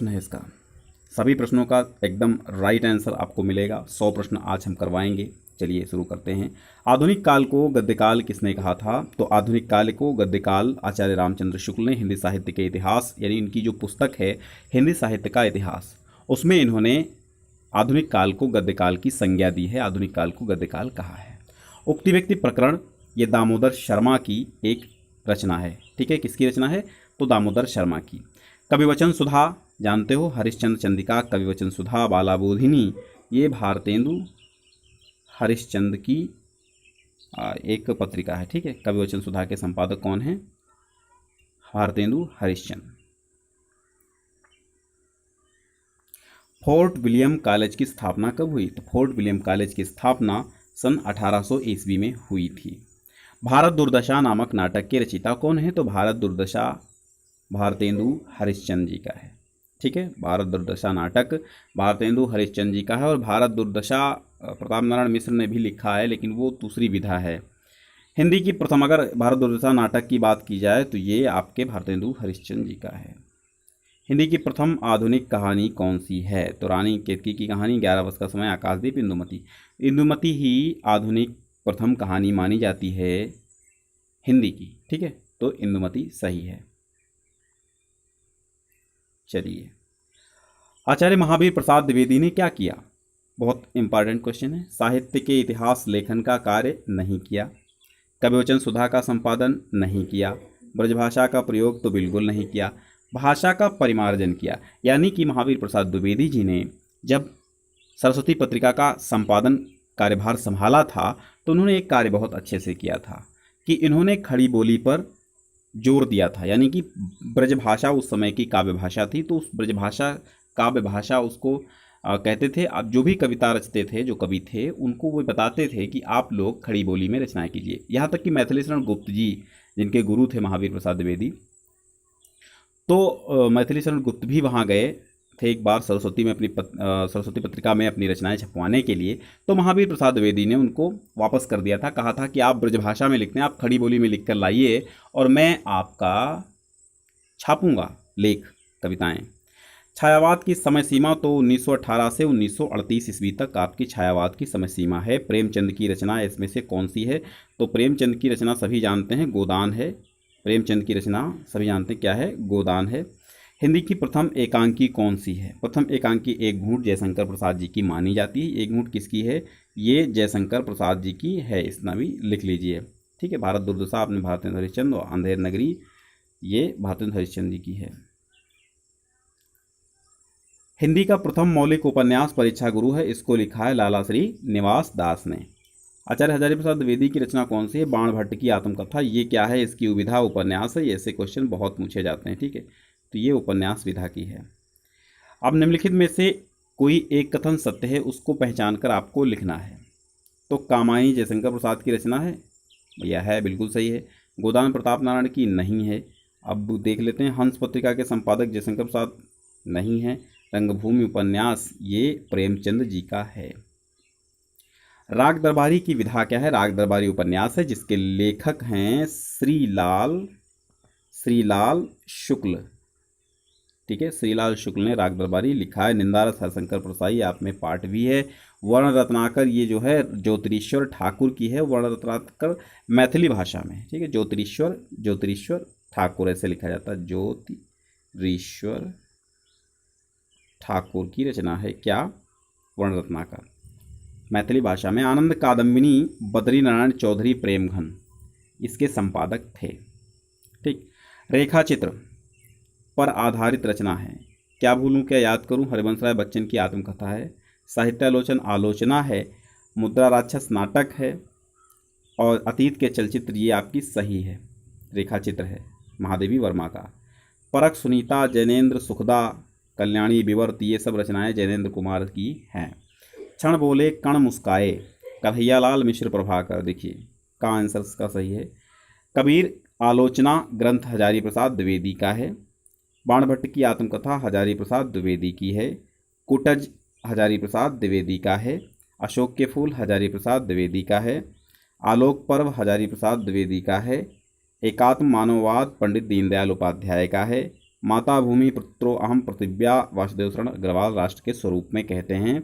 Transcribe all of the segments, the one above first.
प्रश्न है इसका। सभी प्रश्नों का एकदम राइट आंसर आपको मिलेगा। 100 प्रश्न आज हम करवाएंगे। चलिए शुरू करते हैं। आधुनिक काल को गद्यकाल किसने कहा था? तो आधुनिक काल को गद्यकाल आचार्य रामचंद्र शुक्ल ने हिंदी साहित्य के इतिहास, यानी इनकी जो पुस्तक है हिंदी साहित्य का इतिहास, उसमें इन्होंने आधुनिक काल को गद्यकाल की संज्ञा दी है, आधुनिक काल को गद्यकाल कहा है। उक्ति व्यक्ति प्रकरण ये दामोदर शर्मा की एक रचना है। ठीक है, किसकी रचना है? तो दामोदर शर्मा की। कविवचन सुधा जानते हो, हरिश्चंद्र चंद्रिका, कविवचन सुधा, बालाबोधिनी, ये भारतेंदु हरिश्चंद्र की एक पत्रिका है। ठीक है, कविवचन सुधा के संपादक कौन है? Bharatendu Harishchandra. Fort William college की स्थापना कब हुई? तो फोर्ट विलियम कॉलेज की स्थापना सन 1800 ईस्वी में हुई थी। भारत दुर्दशा नामक नाटक के रचयिता कौन है? तो भारत दुर्दशा भारतेंदु हरिश्चंद्र जी का है। ठीक है, भारत दुर्दशा नाटक भारतेंदु हरिश्चंद्र जी का है। और भारत दुर्दशा प्रताप नारायण मिश्र ने भी लिखा है, लेकिन वो दूसरी विधा है। हिंदी की प्रथम, अगर भारत दुर्दशा नाटक की बात की जाए तो ये आपके भारतेंदु हरिश्चंद्र जी का है। हिंदी की प्रथम आधुनिक कहानी कौन सी है? तो रानी केतकी की कहानी, 11 वर्ष का समय, आकाशदीप, इंदुमती। इंदुमती ही आधुनिक प्रथम कहानी मानी जाती है हिंदी की। ठीक है, तो इंदुमती सही है। चलिए, आचार्य महावीर प्रसाद द्विवेदी ने क्या किया? बहुत इंपॉर्टेंट क्वेश्चन है। साहित्य के इतिहास लेखन का कार्य नहीं किया, कविवचन सुधा का संपादन नहीं किया, ब्रजभाषा का प्रयोग तो बिल्कुल नहीं किया, भाषा का परिमार्जन किया। यानी कि महावीर प्रसाद द्विवेदी जी ने जब सरस्वती पत्रिका का संपादन कार्यभार संभाला था तो उन्होंने एक कार्य बहुत अच्छे से किया था कि इन्होंने खड़ी बोली पर जोर दिया था। यानी कि ब्रजभाषा उस समय की काव्य भाषा थी, तो उस ब्रजभाषा काव्य भाषा उसको कहते थे। अब जो भी कविता रचते थे, जो कवि थे, उनको वो बताते थे कि आप लोग खड़ी बोली में रचनाएं कीजिए। यहाँ तक कि मैथिली शरण गुप्त जी, जिनके गुरु थे महावीर प्रसाद द्विवेदी, तो मैथिली शरण गुप्त भी वहाँ गए थे एक बार सरस्वती पत्रिका में अपनी रचनाएं छपवाने के लिए। तो महावीर प्रसाद द्विवेदी ने उनको वापस कर दिया था, कहा था कि आप ब्रजभाषा में लिखते हैं, आप खड़ी बोली में लिख कर लाइए और मैं आपका छापूंगा लेख, कविताएं। छायावाद की समय सीमा तो 1918 से 1938 ईस्वी तक आपकी छायावाद की समय सीमा है। प्रेमचंद की रचना इसमें से कौन सी है? तो प्रेमचंद की रचना सभी जानते हैं, गोदान है। प्रेमचंद की रचना सभी जानते हैं क्या है? गोदान है। हिंदी की प्रथम एकांकी कौन सी है? प्रथम एकांकी एक घूंट जयशंकर प्रसाद जी की मानी जाती है। एक घूंट किसकी है? ये जयशंकर प्रसाद जी की है, इतना भी लिख लीजिए। ठीक है, भारत दुर्दशा आपने भारतेंदु हरिश्चंद्र, और अंधेर नगरी ये भारतेंदु हरिश्चंद्र जी की है। हिंदी का प्रथम मौलिक उपन्यास परीक्षा गुरु है, इसको लिखा है लाला श्री निवास दास ने। आचार्य हजारी प्रसाद द्विवेदी की रचना कौन सी है? बाण भट्ट की आत्मकथा। ये क्या है? इसकी विधा उपन्यास है। ऐसे क्वेश्चन बहुत पूछे जाते हैं। ठीक है, तो ये उपन्यास विधा की है। अब निम्नलिखित में से कोई एक कथन सत्य है, उसको पहचान कर आपको लिखना है। तो कामायनी जयशंकर प्रसाद की रचना है, यह है, बिल्कुल सही है। गोदान प्रताप नारायण की नहीं है। अब देख लेते हैं, हंस पत्रिका के संपादक जयशंकर प्रसाद नहीं है। रंगभूमि उपन्यास ये प्रेमचंद जी का है। राग दरबारी की विधा क्या है? राग दरबारी उपन्यास है जिसके लेखक हैं श्रीलाल शुक्ल। ठीक है, श्रीलाल शुक्ल ने राग दरबारी लिखा है। निंदारस हरशंकर प्रसाई आप में पाठ भी है। वर्ण रत्नाकर ये जो है ज्योतिरीश्वर ठाकुर की है। वर्ण रत्नाकर मैथिली भाषा में। ठीक है, ज्योतिरीश्वर ठाकुर ऐसे लिखा जाता है। ज्योतिरीश्वर ठाकुर की रचना है क्या? वर्ण रत्नाकर, मैथिली भाषा में। आनंद कादम्बिनी बद्री नारायण चौधरी प्रेमघन इसके संपादक थे। ठीक, रेखा चित्र पर आधारित रचना है। क्या भूलूं क्या याद करूं हरिवंश राय बच्चन की आत्मकथा है। साहित्यालोचन आलोचना है। मुद्रा राक्षस नाटक है। और अतीत के चलचित्र ये आपकी सही है, रेखा चित्र है महादेवी वर्मा का। परख सुनीता, जैनेन्द्र सुखदा, कल्याणी विवर्त ये सब रचनाएं जैनेन्द्र कुमार की हैं। क्षण बोले कण मुस्काए, कन्हैयालाल मिश्र प्रभाकर, देखिए का आंसर इसका सही है। कबीर आलोचना ग्रंथ हजारी प्रसाद द्विवेदी का है। बाणभट्ट की आत्मकथा हजारी प्रसाद द्विवेदी की है। कुटज हजारी प्रसाद द्विवेदी का है। अशोक के फूल हजारी प्रसाद द्विवेदी का है। आलोक पर्व हजारी प्रसाद द्विवेदी का है। एकात्म मानववाद पंडित दीनदयाल उपाध्याय का है। माता भूमि पुत्रो अहम पृथिव्या वासुदेव शरण अग्रवाल राष्ट्र के स्वरूप में कहते हैं।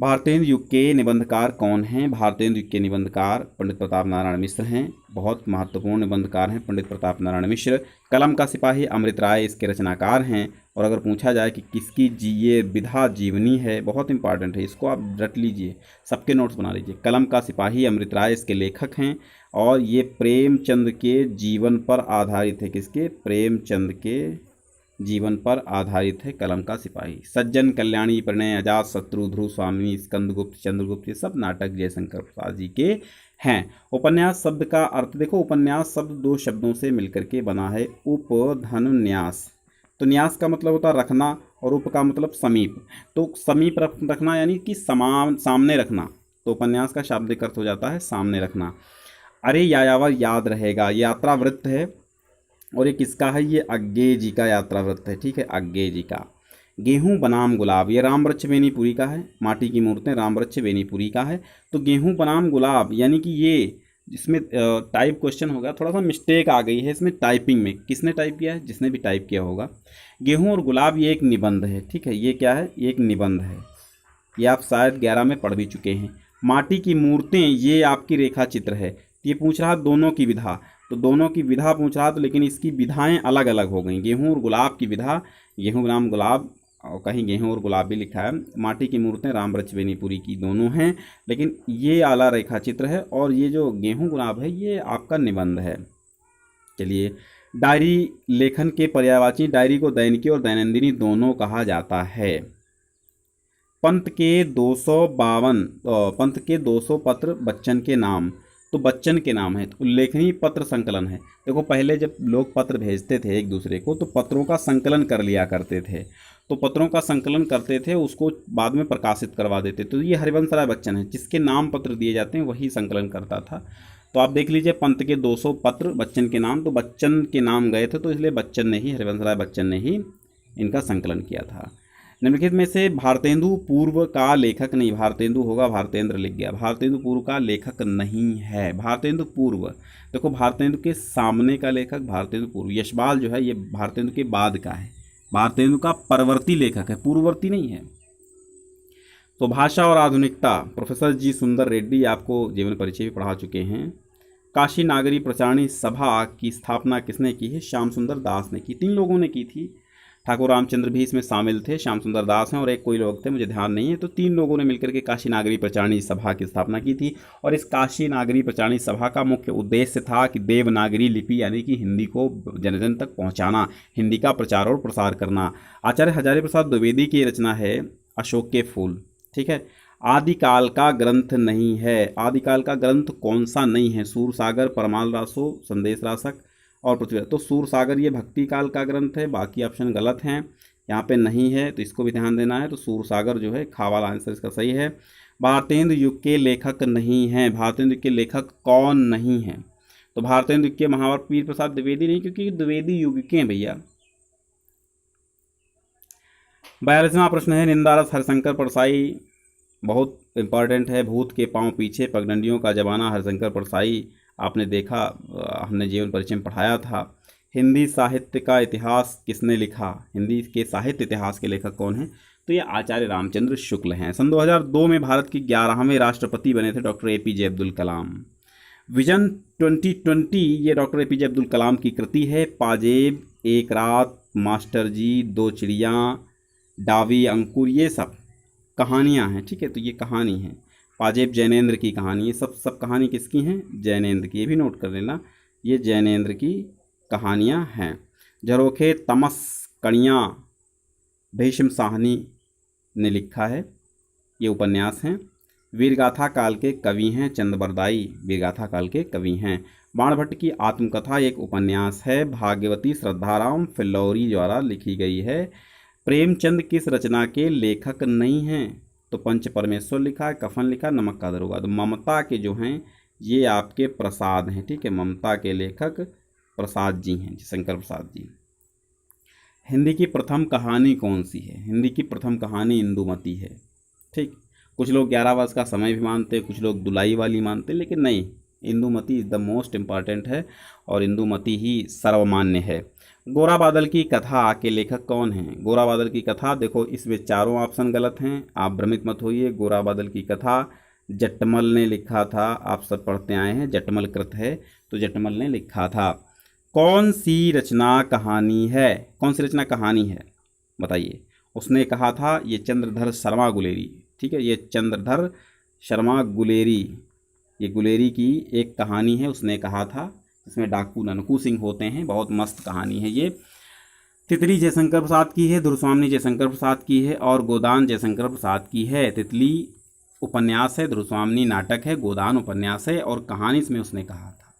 भारतेंदु युग के निबंधकार कौन हैं? भारतेंदु युग के निबंधकार पंडित प्रताप नारायण मिश्र हैं। बहुत महत्वपूर्ण निबंधकार हैं पंडित प्रताप नारायण मिश्र। कलम का सिपाही अमृत राय इसके रचनाकार हैं। और अगर पूछा जाए कि किसकी ये विधा जीवनी है, बहुत इंपॉर्टेंट है, इसको आप रट लीजिए, सबके नोट्स बना लीजिए। कलम का सिपाही अमृत राय इसके लेखक हैं और ये प्रेमचंद के जीवन पर आधारित है। किसके? प्रेमचंद के जीवन पर आधारित है कलम का सिपाही। सज्जन, कल्याणी, प्रणय, अजात शत्रु, ध्रुव स्वामी, स्कंदगुप्त, चंद्रगुप्त, ये सब नाटक जयशंकर प्रसाद जी के हैं। उपन्यास शब्द का अर्थ देखो, उपन्यास शब्द दो शब्दों से मिलकर के बना है, उप धन न्यास। तो न्यास का मतलब होता है रखना और उप का मतलब समीप। तो समीप रखना यानी कि सामने रखना। तो उपन्यास का शाब्दिक अर्थ हो जाता है सामने रखना। अरे यायावर याद रहेगा, यात्रा वृत्त है और ये किसका है? ये अज्ञेय जी का यात्रा वृत्त है। ठीक है, अज्ञेय जी का। गेहूं बनाम गुलाब, ये रामवृक्ष बेनीपुरी का है। माटी की मूर्तें रामवृक्ष बेनीपुरी का है। तो गेहूं बनाम गुलाब यानी कि ये इसमें टाइप क्वेश्चन होगा, थोड़ा सा मिस्टेक आ गई है इसमें टाइपिंग में। किसने टाइप किया है? जिसने भी टाइप किया होगा। गेहूं और गुलाब ये एक निबंध है। ठीक है, ये क्या है? ये एक निबंध है। ये आप शायद 11 में पढ़ भी चुके हैं। माटी की मूर्तें ये आपकी रेखा चित्र है। ये पूछ रहा दोनों की विधा, तो दोनों की विधा पूछ रहा, तो लेकिन इसकी विधाएं अलग अलग हो गई। गेहूं और गुलाब की विधा, गेहूं बनाम गुलाब, और कहीं गेहूं और गुलाब भी लिखा है। माटी की मूर्तें रामवृक्ष बेनीपुरी की दोनों हैं, लेकिन ये आला रेखा चित्र है और ये जो गेहूं गुलाब है ये आपका निबंध है। चलिए, डायरी लेखन के पर्यायवाची, डायरी को दैनिकी और दैनंदिनी दोनों कहा जाता है। पंत के 200 पत्र बच्चन के नाम, तो बच्चन के नाम है। उल्लेखनीय पत्र संकलन है। देखो, पहले जब लोग पत्र भेजते थे एक दूसरे को तो पत्रों का संकलन कर लिया करते थे। तो पत्रों का संकलन करते थे, उसको बाद में प्रकाशित करवा देते। तो ये हरिवंश राय बच्चन है, जिसके नाम पत्र दिए जाते हैं वही संकलन करता था। तो आप देख लीजिए, पंत के 200 पत्र बच्चन के नाम, तो बच्चन के नाम गए थे, तो इसलिए बच्चन ने ही, हरिवंश राय बच्चन ने ही इनका संकलन किया था। निम्नलिखित में से भारतेंदु पूर्व का लेखक नहीं, भारतेंदु होगा, भारतेंद्र लिख गया, भारतेंदु पूर्व का लेखक नहीं है। भारतेंदु पूर्व, देखो भारतेंदु के सामने का लेखक भारतेंदु पूर्व। यशपाल जो है ये भारतेंदु के बाद का है, भारतेंदु का परवर्ती लेखक है, पूर्ववर्ती नहीं है। तो भाषा और आधुनिकता, प्रोफेसर जी सुंदर रेड्डी आपको जीवन परिचय भी पढ़ा चुके हैं। काशी नागरी प्रचारणी सभा की स्थापना किसने की है? श्याम सुंदर दास ने की। 3 लोगों ने की थी। ठाकुर रामचंद्र भी इसमें शामिल थे, श्याम सुंदर दास हैं और एक कोई लोग थे, मुझे ध्यान नहीं है। तो 3 लोगों ने मिलकर के काशी नागरी प्रचारणी सभा की स्थापना की थी। और इस काशी नागरी प्रचारणी सभा का मुख्य उद्देश्य था कि देवनागरी लिपि यानी कि हिंदी को जन जन तक पहुंचाना, हिंदी का प्रचार और प्रसार करना। आचार्य हजारी प्रसाद द्विवेदी की रचना है अशोक के फूल। ठीक है, आदिकाल का ग्रंथ नहीं है। आदिकाल का ग्रंथ कौन सा नहीं है? सूरसागर, परमाल रासो, संदेश रासक और पृथ्वी। तो सूरसागर ये भक्ति काल का ग्रंथ है, बाकी ऑप्शन गलत हैं, यहाँ पे नहीं है, तो इसको भी ध्यान देना है। तो सूरसागर जो है खा वाला आंसर इसका सही है। भारतेंदु युग के लेखक नहीं हैं। भारतेंदु युग के लेखक कौन नहीं है? तो भारतेंदु युग के महावर पीर प्रसाद द्विवेदी नहीं, क्योंकि द्विवेदी युग के हैं भैया। 42वां प्रश्न है, निंदारस हरिशंकर परसाई, बहुत इंपॉर्टेंट है। भूत के पांव पीछे, पगडंडियों का जमाना, हरिशंकर परसाई आपने देखा, हमने जीवन परिचय में पढ़ाया था। हिंदी साहित्य का इतिहास किसने लिखा? हिंदी के साहित्य इतिहास के लेखक कौन हैं? तो ये आचार्य रामचंद्र शुक्ल हैं। सन 2002 में भारत के 11वें राष्ट्रपति बने थे doctor APJ Abdul Kalam. Vision 2020 ये डॉक्टर APJ अब्दुल कलाम की कृति है। पाजेब, एक रात, मास्टर जी, 2 चिड़िया, डावी अंकुर, ये सब कहानियाँ हैं। ठीक है, तो ये कहानी है। पाजेब जैनेंद्र की कहानी, ये सब कहानी किसकी हैं? जैनेंद्र की। ये भी नोट कर लेना, ये जैनेंद्र की कहानियाँ हैं। झरोखे, तमस, कणियाँ, भीष्म साहनी ने लिखा है, ये उपन्यास हैं। वीरगाथा काल के कवि हैं चंद्रबरदाई, वीरगाथा काल के कवि हैं। बाणभट्ट की आत्मकथा एक उपन्यास है, भाग्यवती श्रद्धाराम फिल्लौरी द्वारा लिखी गई है। प्रेमचंद किस रचना के लेखक नहीं हैं? तो पंच परमेश्वर लिखा है, कफन लिखा, नमक का दरोगा। तो ममता के जो हैं ये आपके प्रसाद हैं। ठीक है, ममता के लेखक प्रसाद जी हैं, शंकर प्रसाद जी। हिंदी की प्रथम कहानी कौन सी है? हिंदी की प्रथम कहानी इंदुमती है। ठीक, कुछ लोग 11 वर्ष का समय भी मानते, कुछ लोग दुलाई वाली मानते, लेकिन नहीं, Indumati is the most important है और इंदुमती ही सर्वमान्य है। गोरा बादल की कथा के लेखक कौन हैं? गोरा बादल की कथा, देखो इसमें चारों ऑप्शन गलत हैं, आप भ्रमित मत होइए। गोरा बादल की कथा जटमल ने लिखा था, आप सब पढ़ते आए हैं, जटमल कृत है, तो जटमल ने लिखा था। कौन सी रचना कहानी है? कौन सी रचना कहानी है बताइए। उसने कहा था ये चंद्रधर शर्मा गुलेरी, ठीक है, ये चंद्रधर शर्मा गुलेरी, ये गुलेरी की एक कहानी है, उसने कहा था। इसमें डाकू ननकू सिंह होते हैं, बहुत मस्त कहानी है ये। तितली जयशंकर प्रसाद की है, ध्रुवस्वामी जयशंकर प्रसाद की है और गोदान जयशंकर प्रसाद की है। तितली उपन्यास है, ध्रुवस्वामी नाटक है, गोदान उपन्यास है और कहानी इसमें उसने कहा था।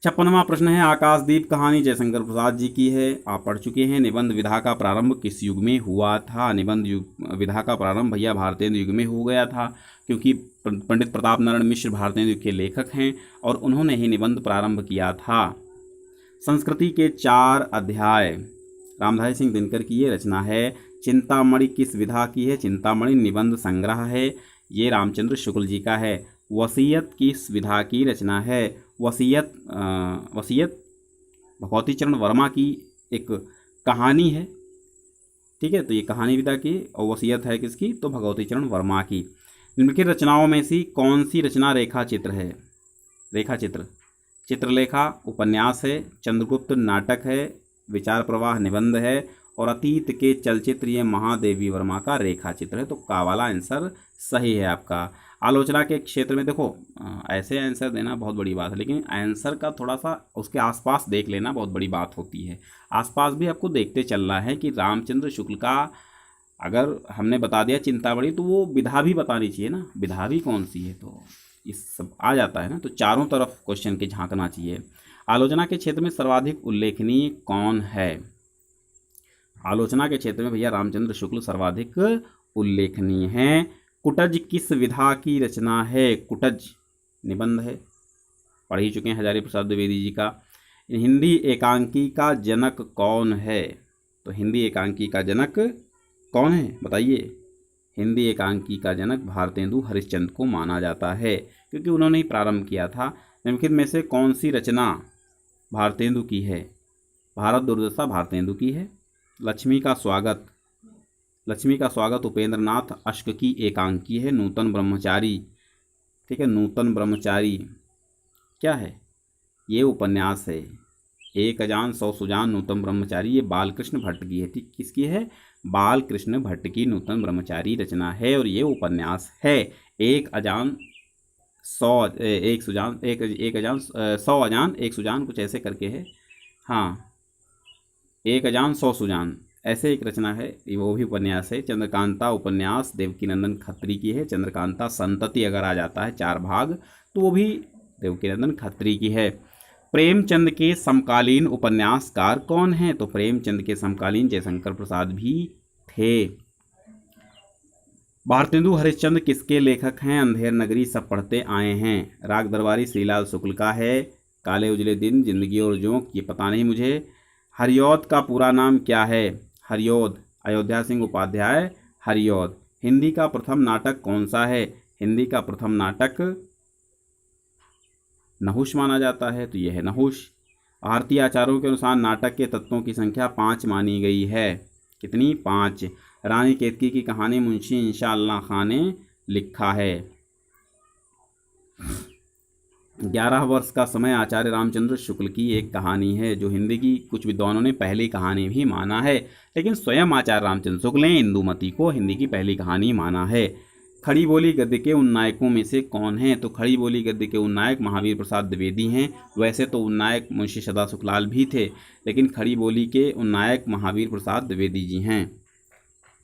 56वां प्रश्न है, आकाशदीप कहानी जयशंकर प्रसाद जी की है, आप पढ़ चुके हैं। निबंध विधा का प्रारंभ किस युग में हुआ था? निबंध विधा का प्रारंभ भैया भारतेंदु युग में हो गया था, क्योंकि पंडित प्रताप नारायण मिश्र भारतेंदु युग के लेखक हैं और उन्होंने ही निबंध प्रारंभ किया था। संस्कृति के 4 अध्याय रामधारी सिंह दिनकर की ये रचना है। चिंतामणि किस विधा की है? चिंतामणि निबंध संग्रह है, ये रामचंद्र शुक्ल जी का है। वसीयत किस विधा की रचना है? वसीयत भगवती चरण वर्मा की एक कहानी है, ठीक है, तो ये कहानी विधा की और वसीयत है किसकी? तो भगवती चरण वर्मा की। निम्नलिखित रचनाओं में से कौन सी रचना रेखा चित्र है? रेखा चित्र, चित्रलेखा उपन्यास है, चंद्रगुप्त नाटक है, विचार प्रवाह निबंध है और अतीत के चलचित्र ये महादेवी वर्मा का रेखा चित्र है। तो का वाला आंसर सही है आपका। आलोचना के क्षेत्र में देखो, ऐसे आंसर देना बहुत बड़ी बात है, लेकिन आंसर का थोड़ा सा उसके आसपास देख लेना बहुत बड़ी बात होती है। आसपास भी आपको देखते चलना है कि रामचंद्र शुक्ल का अगर हमने बता दिया चिंतामणि, तो वो विधा भी बतानी चाहिए ना, विधा भी कौन सी है, तो इस सब आ जाता है ना। तो चारों तरफ क्वेश्चन के झांकना चाहिए। आलोचना के क्षेत्र में सर्वाधिक उल्लेखनीय कौन है? आलोचना के क्षेत्र में भैया रामचंद्र शुक्ल सर्वाधिक उल्लेखनीय हैं। कुटज किस विधा की रचना है? कुटज निबंध है, पढ़ ही चुके हैं हजारी प्रसाद द्विवेदी जी का। हिंदी एकांकी का जनक कौन है? तो हिंदी एकांकी का जनक कौन है बताइए। हिंदी एकांकी का जनक भारतेंदु हरिश्चंद्र को माना जाता है, क्योंकि उन्होंने ही प्रारंभ किया था। निम्नलिखित में से कौन सी रचना भारतेंदु की है? भारत दुर्दशा भारतेंदु की है। लक्ष्मी का स्वागत उपेंद्र नाथ अश्क की एकांकी है। नूतन ब्रह्मचारी, ठीक है, नूतन ब्रह्मचारी क्या है? ये उपन्यास है। एक अजान सौ सुजान नूतन ब्रह्मचारी, ये बालकृष्ण भट्ट की है। ठीक, किसकी है? बालकृष्ण भट्ट की नूतन ब्रह्मचारी रचना है और ये उपन्यास है। एक अजान सौ एक सुजान, एक अजान 100 अजान एक सुजान, कुछ ऐसे करके है, हाँ, एक अजान 100 सुजान, ऐसे एक रचना है, वो भी उपन्यास है। चंद्रकांता उपन्यास देवकीनंदन खत्री की है। चंद्रकांता संतति अगर आ जाता है 4 भाग, तो वो भी देवकीनंदन खत्री की है। प्रेमचंद के समकालीन उपन्यासकार कौन हैं? तो प्रेमचंद के समकालीन जयशंकर प्रसाद भी थे। भारतेंदु हरिश्चंद्र किसके लेखक हैं? अंधेर नगरी सब पढ़ते आए हैं, राग दरबारी श्रीलाल शुक्ल का है। काले उजले दिन, जिंदगी और जोंक, ये पता नहीं मुझे। हरिऔध का पूरा नाम क्या है? हरिऔध, अयोध्या सिंह उपाध्याय हरिऔध। हिंदी का प्रथम नाटक कौन सा है? हिंदी का प्रथम नाटक नहुष माना जाता है, तो यह है नहुष। भारतीय आचारों के अनुसार नाटक के तत्वों की संख्या 5 मानी गई है। कितनी? 5। रानी केतकी की कहानी मुंशी इंशाअल्लाह खां ने लिखा है। 11 वर्ष का समय आचार्य रामचंद्र शुक्ल की एक कहानी है, जो हिंदी की कुछ विद्वानों ने पहली कहानी भी माना है, लेकिन स्वयं आचार्य रामचंद्र शुक्ल ने इंदुमती को हिंदी की पहली कहानी माना है। खड़ी बोली गद्य के उन नायकों में से कौन हैं? तो खड़ी बोली गद्य के उन नायक महावीर प्रसाद द्विवेदी हैं। वैसे तो उन नायक मुंशी सदा सुखलाल भी थे, लेकिन खड़ी बोली के उन नायक महावीर प्रसाद द्विवेदी जी हैं,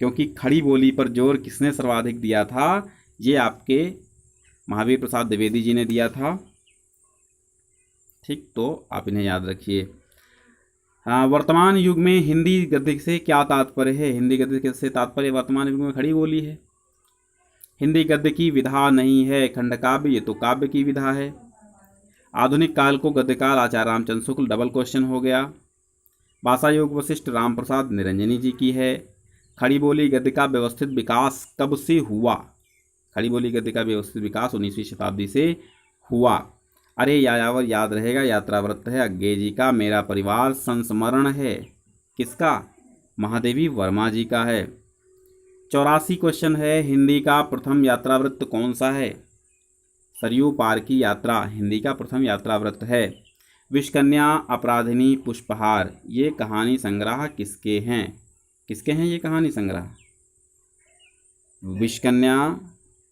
क्योंकि खड़ी बोली पर जोर किसने सर्वाधिक दिया था? ये आपके महावीर प्रसाद द्विवेदी जी ने दिया था। ठीक, तो आप इन्हें याद रखिए। वर्तमान युग में हिंदी गद्य से क्या तात्पर्य है? हिंदी गद्य से तात्पर्य वर्तमान युग में खड़ी बोली है। हिंदी गद्य की विधा नहीं है खंड काव्य, ये तो काव्य की विधा है। आधुनिक काल को गद्यकाल आचार्य रामचंद्र शुक्ल, डबल क्वेश्चन हो गया। भाषा योग वशिष्ठ राम प्रसाद निरंजनी जी की है। खड़ी बोली गद्य का व्यवस्थित विकास कब से हुआ? खड़ी बोली गद्य का व्यवस्थित विकास 19वीं शताब्दी से हुआ। अरे यायावर याद रहेगा, यात्राव्रत है अज्ञे जी का। मेरा परिवार संस्मरण है, किसका? महादेवी वर्मा जी का है। 84 क्वेश्चन है, हिंदी का प्रथम यात्रावृत्त कौन सा है? सरयू पार की यात्रा हिंदी का प्रथम यात्रावृत्त है। विषकन्या, अपराधिनी, पुष्पहार, ये कहानी संग्रह किसके हैं? किसके हैं ये कहानी संग्रह? विषकन्या,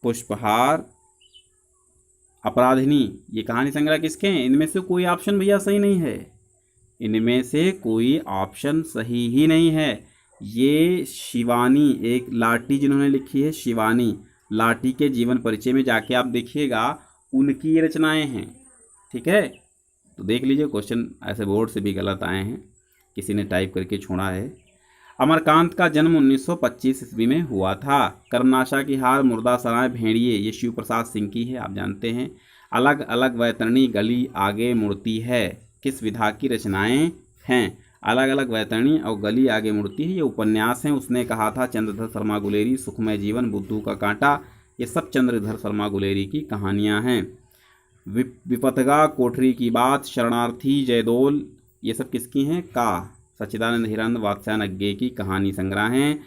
पुष्पहार, अपराधिनी, ये कहानी संग्रह किसके हैं? इनमें से कोई ऑप्शन भैया सही नहीं है, इनमें से कोई ऑप्शन सही ही नहीं है। ये शिवानी, एक लाटी जिन्होंने लिखी है, शिवानी लाटी के जीवन परिचय में जाके आप देखिएगा, उनकी ये रचनाएं हैं। ठीक है, तो देख लीजिए, क्वेश्चन ऐसे बोर्ड से भी गलत आए हैं, किसी ने टाइप करके छोड़ा है। अमरकांत का जन्म 1925 ईस्वी में हुआ था। कर्मनाशा की हार, मुर्दा सराय, भेड़िए, ये शिव प्रसाद सिंह की है, आप जानते हैं। अलग अलग वैतरणी, गली आगे मुड़ती है, किस विधा की रचनाएं हैं? अलग अलग वैतरणी और गली आगे मुड़ती है, ये उपन्यास हैं। उसने कहा था, चंद्रधर शर्मा गुलेरी, सुखमय जीवन, बुद्धू का कांटा, ये सब चंद्रधर शर्मा गुलेरी की कहानियाँ हैं। विपथगा, कोठरी की बात, शरणार्थी, जयदोल, ये सब किसकी हैं? का सच्चिदानंद हिरानंद वात्स्यायन अज्ञे की कहानी संग्रह हैं।